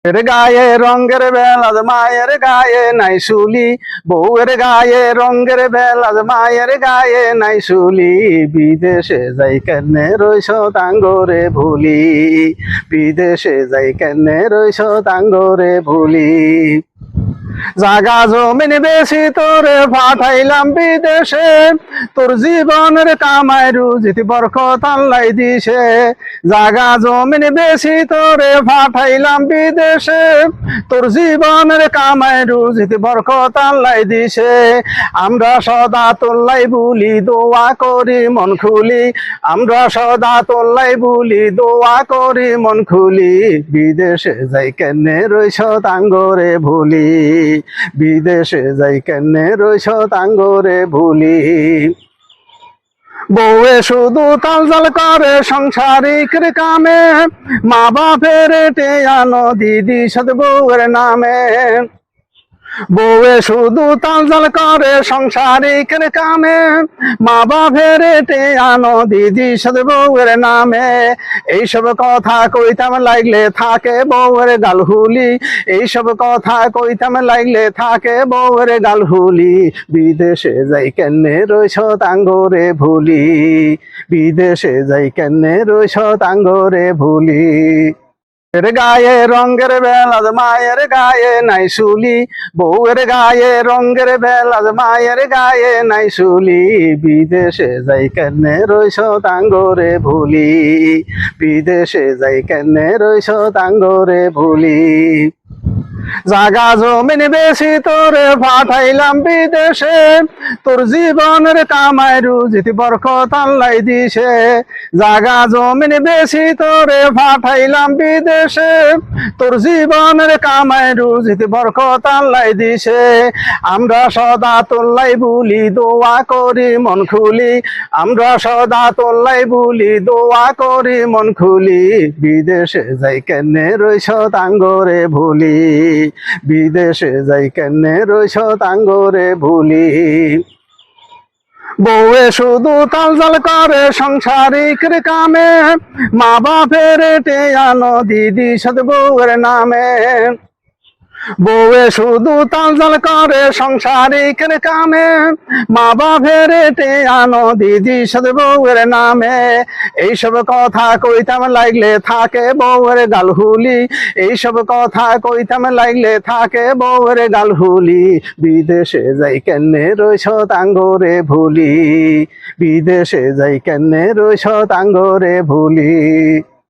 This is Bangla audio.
এর গায়ে রঙের বেলাজ মায়ের গায়ে নাই শুলি, বউয়ের গায়ে রঙের বেলাজ মায়ের গায়ে নাই শুলি। বিদেশে যাই কেনে রইস তাঙ্গরে ভুলি, বিদেশে যাই কেনে রইস তাঙ্গরে ভুলি। জাগা জমিন বেশি তোরে পাঠাইলাম বিদেশে, তোর জীবনের কামাই রুজিতে বরকত আল্লাহ দিছে। জাগা জমিন বেশি তোরে পাঠাইলাম বিদেশে, তোর জীবনের কামাই রুজিতে বরকত আল্লাহ দিছে। আমরা সদা তোল্লাই বলি দোয়া করি মন খুলি, আমরা সদা তোল্লাই বলি দোয়া করি মন খুলি। বিদেশে যাই কেনে রইস তাঙ্গরে ভুলি, বিদেশে যাই কেনে রইস তাঙ্গরে ভুলি। বউয়ে শুধু তালজাল করে সংসারিক কামে, মা বাপের টেয়ানো দিদি সাথে বউয়ের নামে। বউয়ে শুধু তালজাল করে সংসারিক কামে, মা বাপের টেয়ানো দিদি সাথে বউয়ের নামে। এইসব কথা কইতাম লাগলে থাকে বউয়ের গালহুলি, এইসব কথা কইতাম লাগলে থাকে বউয়ের গালহুলি। বিদেশে যাই কেনে রইস তাঙ্গরে ভুলি, বিদেশে যাই কেনে রইস তাঙ্গরে ভুলি। এর গায়ে রঙের বেলাজ মায়ের গায়ে নাই শুলি, বউয়ের গায়ে রঙের বেলাজ মায়ের গায়ে নাই শুলি। বিদেশে যাই কেনে রইস তাঙ্গরে ভুলি, বিদেশে যাই কেনে রইস তাঙ্গরে ভুলি। জাগা জমিন বেশি তোরে পাঠাইলাম বিদেশে, তোর জীবনের কামাই রুজিতে বরকত আল্লাহ দিছে। জাগা জমিন বেশি তোরে পাঠাইলাম বিদেশে, তোর জীবনের কামাই রুজিতে বরকত আল্লাহ দিছে। আমরা সদা তোল্লাই বলি দোয়া করি মন খুলি, আমরা সদা তোল্লাই বলি দোয়া করি মন খুলি। বিদেশে যাই কেনে রইস তাঙ্গরে ভুলি, বিদেশে যাই কেনে রইস তাঙ্গরে ভুলি। বউয়ে শুধু তালজাল করে সংসারিক কামে, মা বাপের টেয়ানো দিদি সাথে বউয়ের নামে। বউয়ে শুধু তালজাল করে সংসারিক কামে, মা বাপের টেয়ানো দিদি সাথে বউয়ের নামে। এইসব কথা কইতাম লাগলে থাকে বউয়ের গালহুলি, এইসব কথা কইতাম লাগলে থাকে বউয়ের গালহুলি। বিদেশে যাই কেনে রইস তাঙ্গরে ভুলি, বিদেশে যাই কেনে রইস তাঙ্গরে ভুলি।